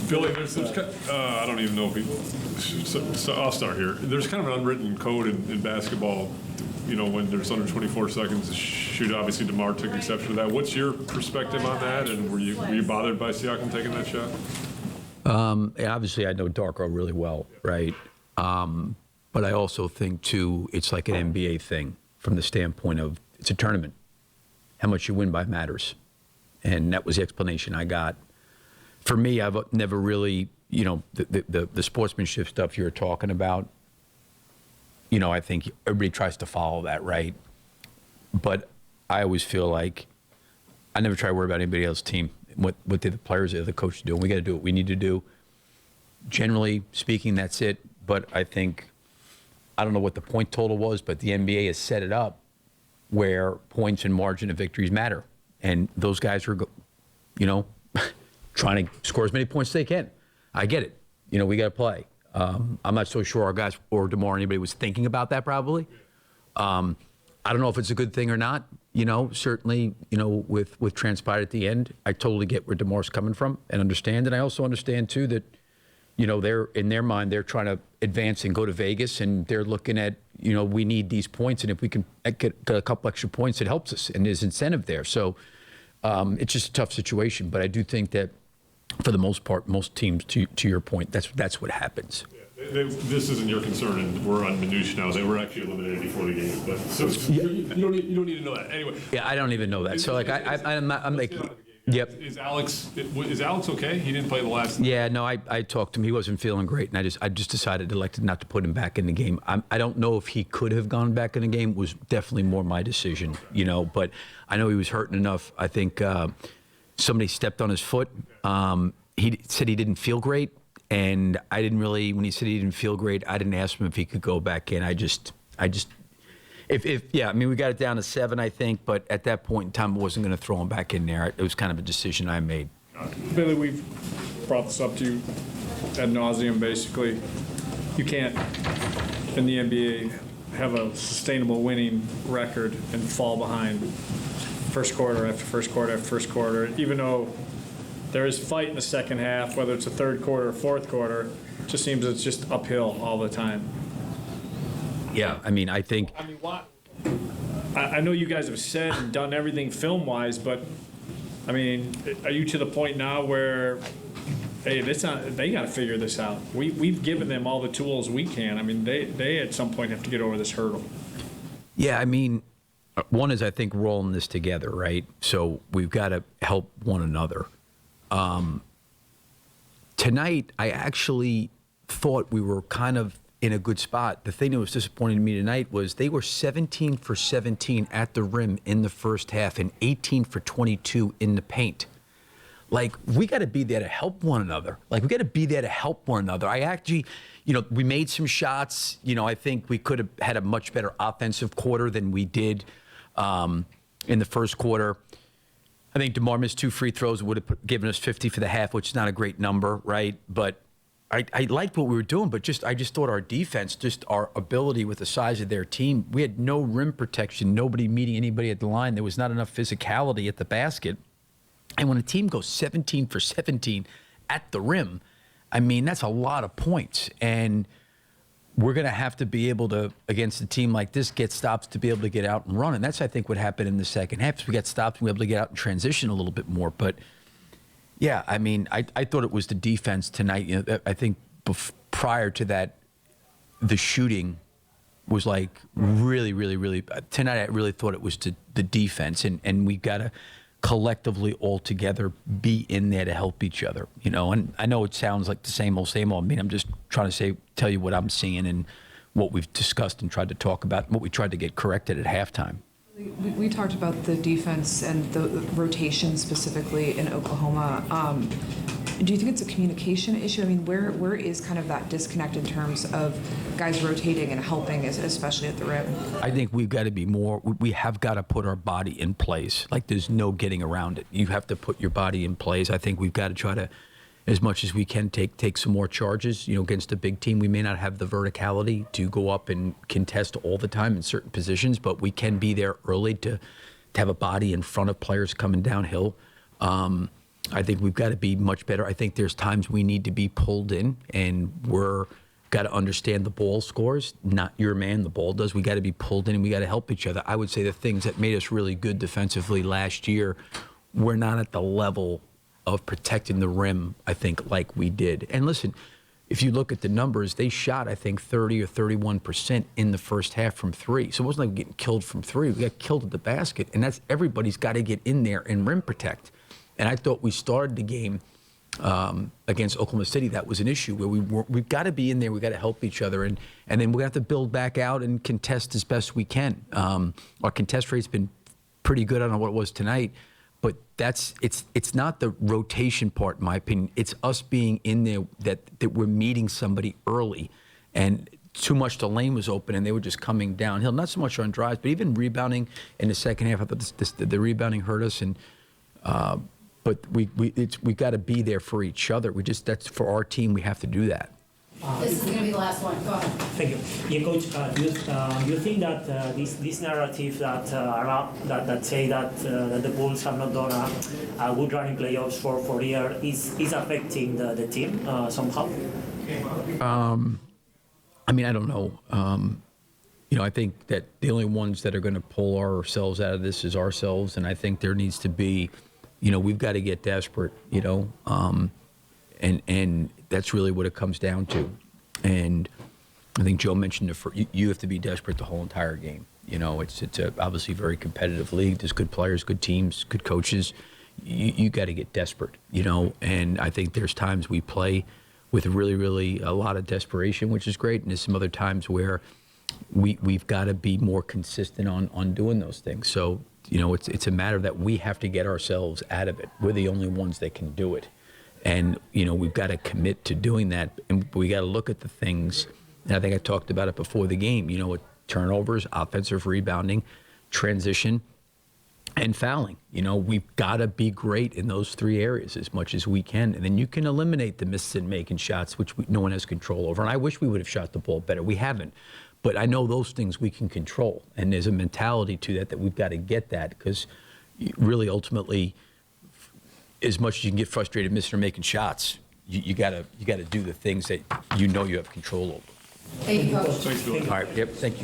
Billy, I don't even know if we. So I'll start here. There's kind of an unwritten code in basketball. You know, when there's under 24 seconds to shoot, obviously DeMar took exception to that. What's your perspective on that? And were you bothered by Siakam taking that shot? Yeah, obviously, I know Darko really well, right? But I also think, too, it's like an NBA thing from the standpoint of it's a tournament. How much you win by matters. And that was the explanation I got. For me, I've never really, you know, the sportsmanship stuff you're talking about, you know, I think everybody tries to follow that, right? But I always feel like I never try to worry about anybody else's team, what the players or the coach do. We got to do what we need to do. Generally speaking, that's it. But I think, I don't know what the point total was, but the NBA has set it up where points and margin of victories matter. And those guys are, you know, trying to score as many points as they can. I get it. You know, we got to play. I'm not so sure our guys or DeMar, anybody was thinking about that probably. I don't know if it's a good thing or not. You know, certainly, you know, with transpired at the end, I totally get where DeMar's coming from and understand. And I also understand, too, that, you know, they're in their mind, they're trying to advance and go to Vegas, and they're looking at, you know, we need these points. And if we can get a couple extra points, it helps us. And there's incentive there. So it's just a tough situation. But I do think that for the most part, most teams, to your point, that's what happens. Yeah, this isn't your concern, and we're on minutia now. They were actually eliminated before the game, but so you don't need to know that anyway. Yeah, I don't even know that. So like I'm like, yep. Is Alex okay? He didn't play the last. Yeah, no, I talked to him. He wasn't feeling great, and I just decided elected not to put him back in the game. I don't know if he could have gone back in the game. It was definitely more my decision, you know. But I know he was hurting enough. I think somebody stepped on his foot. He said he didn't feel great, and I didn't really. When he said he didn't feel great, I didn't ask him if he could go back in. Yeah, I mean, we got it down to 7, I think, but at that point in time, I wasn't going to throw him back in there. It was kind of a decision I made. Billy, we've brought this up to you ad nauseum, basically. You can't, in the NBA, have a sustainable winning record and fall behind first quarter after first quarter after first quarter, even though there is fight in the second half, whether it's the third quarter or fourth quarter. It just seems it's just uphill all the time. Yeah, I mean, I think. I mean, what? I know you guys have said and done everything film-wise, but I mean, are you to the point now where, hey, they got to figure this out? We've given them all the tools we can. I mean, they at some point have to get over this hurdle. Yeah, I mean, one is I think we're all in this together, right? So we've got to help one another. Tonight, I actually thought we were kind of in a good spot. The thing that was disappointing to me tonight was they were 17 for 17 at the rim in the first half and 18 for 22 in the paint. Like, we got to be there to help one another. Like, we got to be there to help one another. I actually, you know, we made some shots. You know, I think we could have had a much better offensive quarter than we did in the first quarter. I think DeMar missed 2 free throws, would have given us 50 for the half, which is not a great number, right? But I liked what we were doing, but I just thought our defense, just our ability with the size of their team, we had no rim protection, nobody meeting anybody at the line. There was not enough physicality at the basket. And when a team goes 17 for 17 at the rim, I mean, that's a lot of points. And we're going to have to be able to, against a team like this, get stops to be able to get out and run. And that's, I think, what happened in the second half. Is we got stops and we were able to get out and transition a little bit more. But yeah, I mean, I thought it was the defense tonight. You know, I think prior to that, the shooting was like really, really, really. Tonight, I really thought it was the defense, and we got to collectively all together be in there to help each other. You know, and I know it sounds like the same old, same old. I mean, I'm just trying to tell you what I'm seeing and what we've discussed and tried to talk about, and what we tried to get corrected at halftime. We talked about the defense and the rotation specifically in Oklahoma. Do you think it's a communication issue? I mean, where is kind of that disconnect in terms of guys rotating and helping, especially at the rim? I think we've got to be more. We have got to put our body in place. Like, there's no getting around it. You have to put your body in place. I think we've got to try to, as much as we can, take some more charges. You know, against a big team, we may not have the verticality to go up and contest all the time in certain positions, but we can be there early to have a body in front of players coming downhill. I think we've got to be much better. I think there's times we need to be pulled in, and we're got to understand the ball scores. Not your man, the ball does. We got to be pulled in, and we got to help each other. I would say the things that made us really good defensively last year, we're not at the level of protecting the rim, I think, like we did. And listen, if you look at the numbers, they shot, I think, 30 or 31% in the first half from three. So it wasn't like getting killed from three. We got killed at the basket, and that's everybody's got to get in there and rim protect. And I thought we started the game against Oklahoma City. That was an issue where we've got to be in there. We've got to help each other, and then we're going to have to build back out and contest as best we can. Our contest rate's been pretty good. I don't know what it was tonight. But it's not the rotation part, in my opinion. It's us being in there that we're meeting somebody early, and too much the lane was open and they were just coming downhill. Not so much on drives, but even rebounding in the second half. I thought the rebounding hurt us, and but we got to be there for each other. That's for our team. We have to do that. This is going to be the last one. Go ahead. Thank you. Yeah, Coach, do you think that this narrative that say that the Bulls have not done a good run in playoffs for a year is affecting the team somehow? I mean, I don't know. I think that the only ones that are going to pull ourselves out of this is ourselves, and I think there needs to be, we've got to get desperate, and that's really what it comes down to. And I think Joe mentioned you have to be desperate the whole entire game. It's obviously a very competitive league. There's good players, good teams, good coaches. You got to get desperate, and I think there's times we play with really, really a lot of desperation, which is great. And there's some other times where we've got to be more consistent on doing those things. So, it's a matter that we have to get ourselves out of it. We're the only ones that can do it. And, we've got to commit to doing that. And we got to look at the things, and I think I talked about it before the game, with turnovers, offensive rebounding, transition, and fouling. We've got to be great in those three areas as much as we can. And then you can eliminate the misses and making shots, which no one has control over. And I wish we would have shot the ball better. We haven't. But I know those things we can control. And there's a mentality to that we've got to get that, because really ultimately, as much as you can get frustrated missing or making shots, you gotta do the things that you have control over. Thank you, Coach. Thanks, Bill. All right. Yep. Thank you.